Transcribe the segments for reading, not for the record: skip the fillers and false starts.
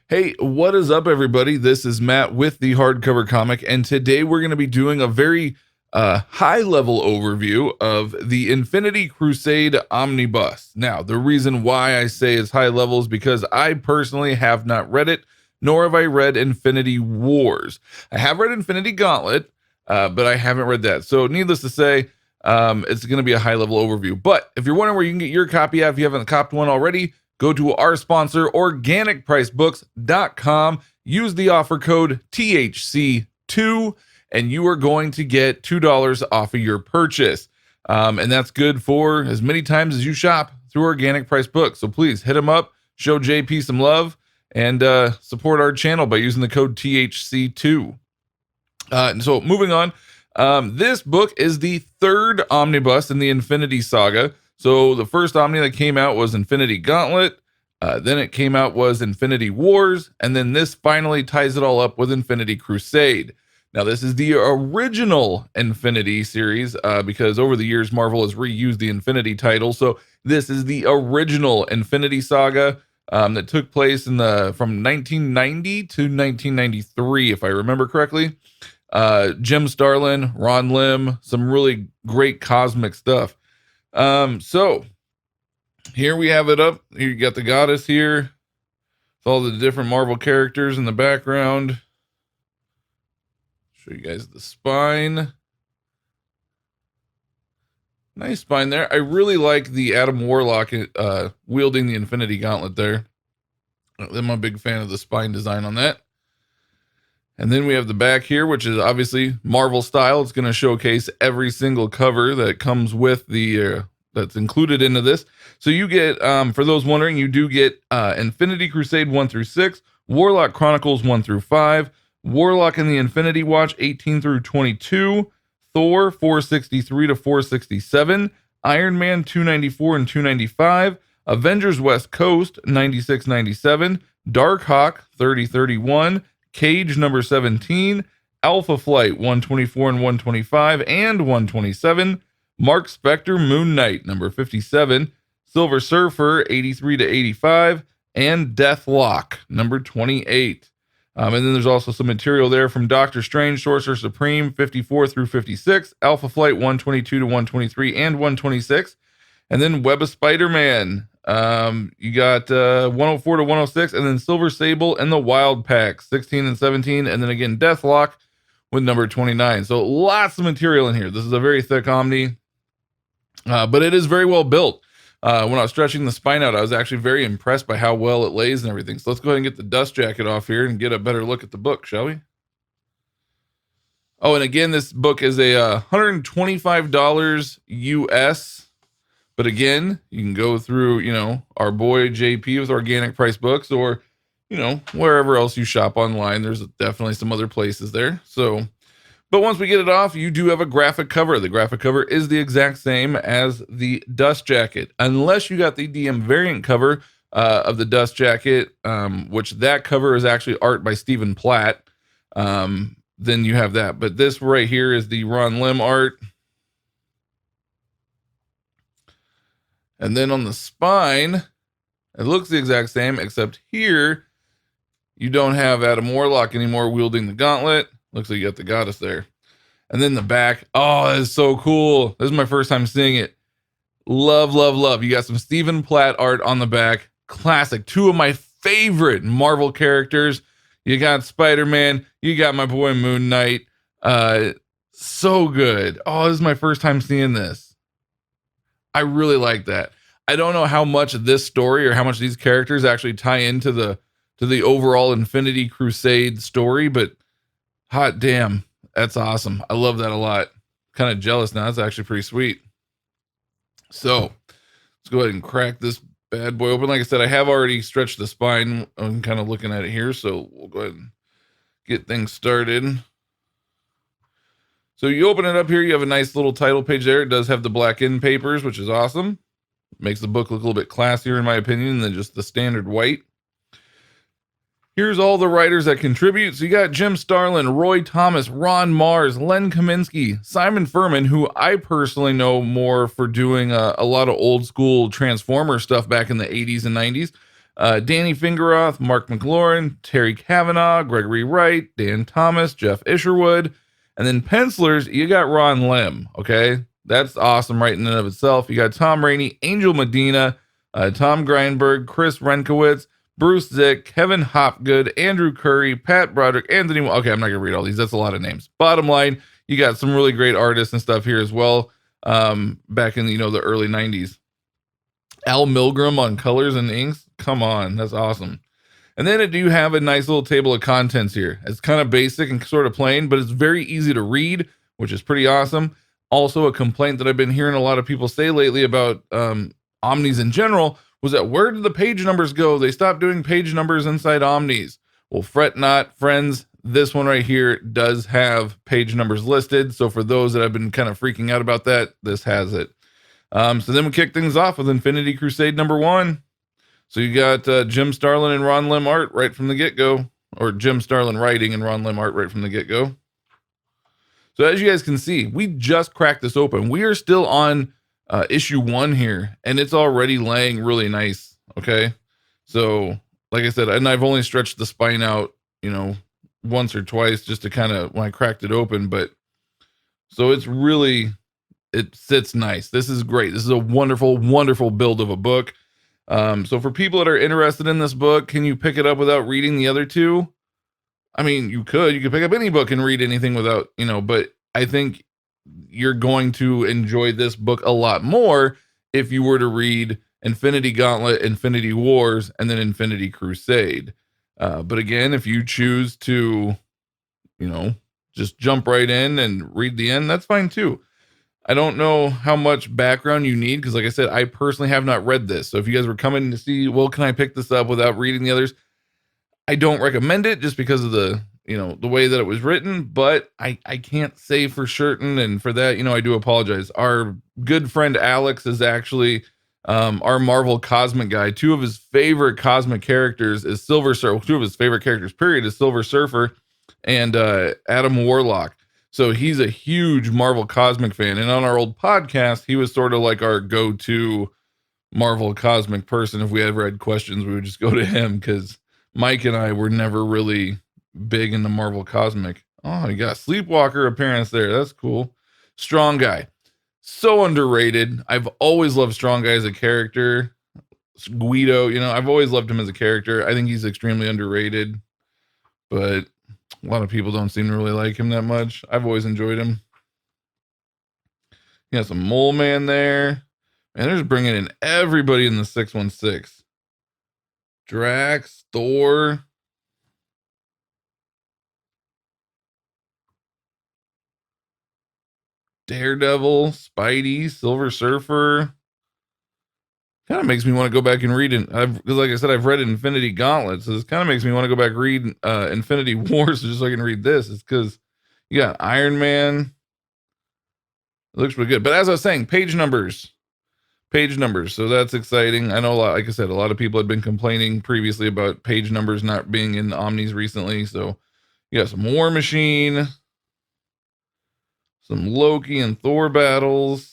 Hey, what is up, everybody? This is Matt with the Hardcover Comic, and today we're going to be doing a very high-level overview of the Infinity Crusade Omnibus. Now, the reason why I say it's high level is because I personally have not read it, nor have I read Infinity Wars. I have read Infinity Gauntlet, but I haven't read that. So, needless to say, it's going to be a high-level overview. But if you're wondering where you can get your copy at, if you haven't copped one already, go to our sponsor, organicpricebooks.com. Use the offer code THC2, and you are going to get $2 off of your purchase. And that's good for as many times as you shop through Organic Price Books. So please hit them up, show JP some love, and support our channel by using the code THC2. And so moving on, this book is the third omnibus in the Infinity Saga. So the first Omni that came out was Infinity Gauntlet. Then it came out was Infinity Wars. And then this finally ties it all up with Infinity Crusade. Now, this is the original Infinity series because over the years, Marvel has reused the Infinity title. So this is the original Infinity Saga that took place in from 1990 to 1993, if I remember correctly. Jim Starlin, Ron Lim, some really great cosmic stuff. So here we have it up. You got the goddess here with all the different Marvel characters in the background. Show you guys the spine. Nice spine there. I really like the Adam Warlock wielding the Infinity Gauntlet there. I'm a big fan of the spine design on that. And then we have the back here, which is obviously Marvel style. It's going to showcase every single cover that comes with the that's included into this. So you get, for those wondering, you do get Infinity Crusade 1 through 6, Warlock Chronicles 1 through 5, Warlock and the Infinity Watch 18 through 22, Thor 463 to 467, Iron Man 294 and 295, Avengers West Coast 96-97, Darkhawk 30-31, Cage number 17, Alpha Flight 124 and 125 and 127, Mark Spector Moon Knight number 57, Silver Surfer 83 to 85, and Deathlock number 28. And then there's also some material there from Doctor Strange, Sorcerer Supreme 54 through 56, Alpha Flight 122 to 123 and 126, and then Web of Spider-Man. You got 104 to 106, and then Silver Sable and the Wild Pack 16 and 17, and then again Deathlock with number 29. So lots of material in here. This is a very thick Omni, but it is very well built. When I was stretching the spine out, I was actually very impressed by how well it lays and everything. So let's go ahead and get the dust jacket off here and get a better look at the book, shall we? Oh, and again, this book is a $125 US. But again, you can go through, our boy JP with Organic Price Books, or, wherever else you shop online. There's definitely some other places there. So, but once we get it off, you do have a graphic cover. The graphic cover is the exact same as the dust jacket, unless you got the DM variant cover of the dust jacket, which that cover is actually art by Stephen Platt. Then you have that. But this right here is the Ron Lim art. And then on the spine, it looks the exact same, except here, you don't have Adam Warlock anymore wielding the gauntlet. Looks like you got the goddess there. And then the back, oh, that is so cool. This is my first time seeing it. Love, love, love. You got some Stephen Platt art on the back. Classic. Two of my favorite Marvel characters. You got Spider-Man. You got my boy Moon Knight. So good. Oh, this is my first time seeing this. I really like that. I don't know how much of this story or how much these characters actually tie into the overall Infinity Crusade story, but hot damn, that's awesome. I love that a lot. Kind of jealous now. That's actually pretty sweet. So let's go ahead and crack this bad boy open. Like I said, I have already stretched the spine. I'm kind of looking at it here, so we'll go ahead and get things started. So you open it up here, you have a nice little title page there. It does have the black end papers, which is awesome. Makes the book look a little bit classier, in my opinion, than just the standard white. Here's all the writers that contribute. So you got Jim Starlin, Roy Thomas, Ron Mars, Len Kaminsky, Simon Furman, who I personally know more for doing a lot of old school Transformer stuff back in the 80s and 90s. Danny Fingeroth, Mark McLaurin, Terry Cavanaugh, Gregory Wright, Dan Thomas, Jeff Isherwood. And then pencilers, you got Ron Lim. Okay. That's awesome right in and of itself. You got Tom Rainey, Angel Medina, Tom Greinberg, Chris Renkowitz, Bruce Zick, Kevin Hopgood, Andrew Curry, Pat Broderick, Anthony. Okay, I'm not going to read all these. That's a lot of names. Bottom line, you got some really great artists and stuff here as well. Back in, the early 90s. Al Milgram on colors and inks. Come on. That's awesome. And then I do have a nice little table of contents here. It's kind of basic and sort of plain, but it's very easy to read, which is pretty awesome. Also, a complaint that I've been hearing a lot of people say lately about Omnis in general was that where did the page numbers go? They stopped doing page numbers inside Omnis. Well, fret not, friends. This one right here does have page numbers listed. So for those that have been kind of freaking out about that, this has it. So then we kick things off with Infinity Crusade #1. So you got Jim Starlin and Ron Lim art right from the get-go, or Jim Starlin writing and Ron Lim art right from the get-go. So as you guys can see, we just cracked this open. We are still on issue 1 here, and it's already laying really nice. Okay. So like I said, and I've only stretched the spine out, once or twice just to kind of, when I cracked it open, but so it sits nice. This is great. This is a wonderful, wonderful build of a book. So for people that are interested in this book, can you pick it up without reading the other two? I mean, you could pick up any book and read anything without, but I think you're going to enjoy this book a lot more if you were to read Infinity Gauntlet, Infinity Wars, and then Infinity Crusade. But again, if you choose to, just jump right in and read the end, that's fine too. I don't know how much background you need because, like I said, I personally have not read this. So if you guys were coming to see, well, can I pick this up without reading the others? I don't recommend it just because of the way that it was written, but I can't say for certain. And for that, I do apologize. Our good friend Alex is actually our Marvel Cosmic guy. Two of his favorite cosmic characters is Silver Surfer. Two of his favorite characters, period, is Silver Surfer and Adam Warlock. So he's a huge Marvel Cosmic fan. And on our old podcast, he was sort of like our go-to Marvel Cosmic person. If we ever had questions, we would just go to him because Mike and I were never really big into Marvel Cosmic. Oh, you got a Sleepwalker appearance there. That's cool. Strong Guy. So underrated. I've always loved Strong Guy as a character. Guido, I've always loved him as a character. I think he's extremely underrated, but a lot of people don't seem to really like him that much. I've always enjoyed him. You got some Mole Man there. Man, they're just bringing in everybody in the 616. Drax, Thor. Daredevil, Spidey, Silver Surfer. Kind of makes me want to go back and read it. Because like I said, I've read Infinity Gauntlet, so this kind of makes me want to go back and read Infinity Wars just so I can read this. It's because you got Iron Man. It looks pretty good. But as I was saying, page numbers. So that's exciting. I know, like I said, a lot of people had been complaining previously about page numbers not being in Omnis recently. So you got some War Machine, some Loki and Thor battles.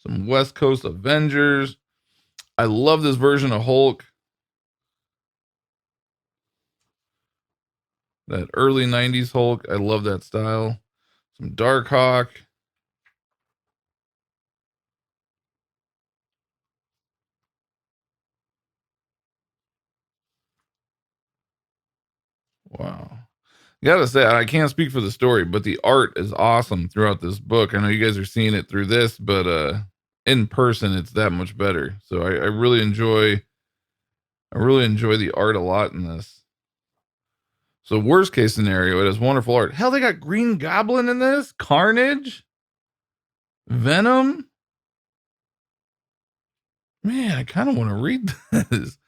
Some West Coast Avengers. I love this version of Hulk. That early 90s Hulk. I love that style. Some Darkhawk. Wow. Gotta say, I can't speak for the story, but the art is awesome throughout this book. I know you guys are seeing it through this, but in person, it's that much better. So I really enjoy the art a lot in this. So worst case scenario, it has wonderful art. Hell, they got Green Goblin in this, Carnage, Venom. Man, I kind of want to read this.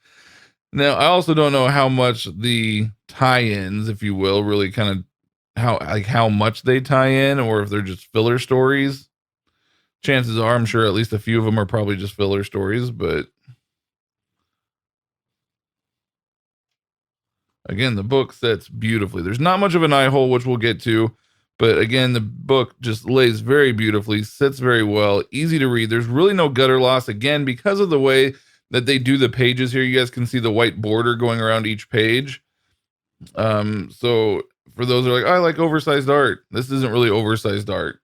Now, I also don't know how much the tie-ins, if you will, really kind of how much they tie in, or if they're just filler stories. Chances are, I'm sure at least a few of them are probably just filler stories, but again, the book sets beautifully. There's not much of an eye hole, which we'll get to, but again, the book just lays very beautifully, sits very well, easy to read. There's really no gutter loss, again, because of the way that they do the pages here. You guys can see the white border going around each page. So for those who are like, I like oversized art, this isn't really oversized art.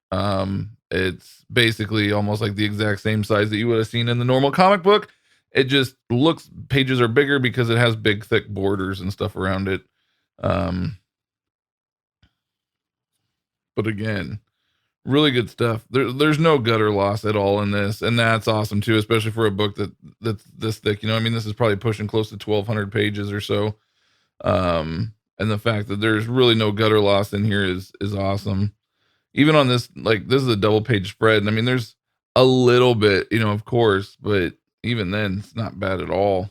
It's basically almost like the exact same size that you would have seen in the normal comic book. It just looks, pages are bigger because it has big thick borders and stuff around it. But again, really good stuff. There's no gutter loss at all in this, and that's awesome too, especially for a book that's this thick. You know, I mean, this is probably pushing close to 1,200 pages or so. And the fact that there's really no gutter loss in here is awesome. Even on this, like, this is a double page spread, and I mean, there's a little bit, you know, of course, but even then, it's not bad at all.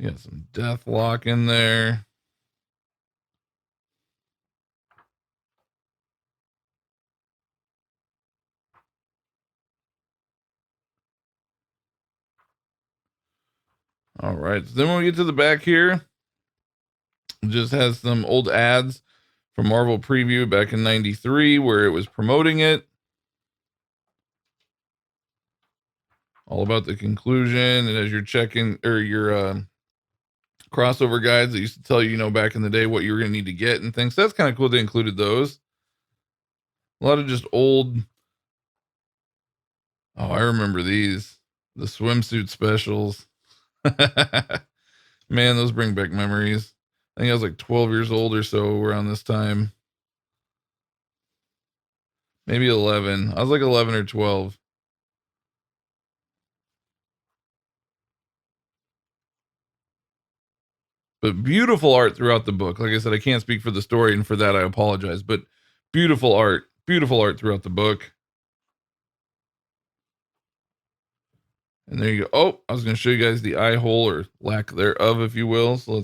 You got some Deathlock in there. All right. So then when we get to the back here, it just has some old ads from Marvel Preview back in '93 where it was promoting it. All about the conclusion. And as you're checking, or your crossover guides that used to tell you, you know, back in the day what you were going to need to get and things. So that's kind of cool they included those. A lot of just old. Oh, I remember these. The Swimsuit Specials. Man, those bring back memories. I think I was like 12 years old or so around this time. Maybe 11. I was like 11 or 12. But beautiful art throughout the book. Like I said, I can't speak for the story, and for that I apologize. But beautiful art throughout the book. And there you go. Oh, I was going to show you guys the eye hole, or lack thereof, if you will. So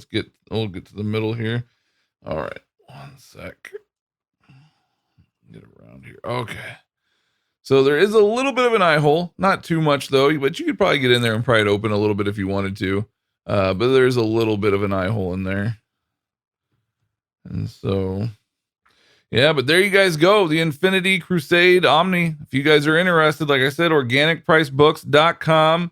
we'll get to the middle here. All right, one sec. Get around here. Okay. So there is a little bit of an eye hole, not too much though, but you could probably get in there and pry it open a little bit if you wanted to. But there's a little bit of an eye hole in there. And so, yeah, but there you guys go. The Infinity Crusade Omni. If you guys are interested, like I said, organicpricebooks.com.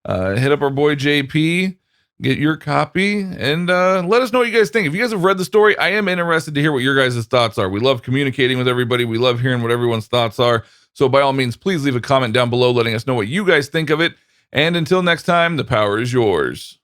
Hit up our boy JP, get your copy, and let us know what you guys think. If you guys have read the story, I am interested to hear what your guys' thoughts are. We love communicating with everybody. We love hearing what everyone's thoughts are. So by all means, please leave a comment down below letting us know what you guys think of it. And until next time, the power is yours.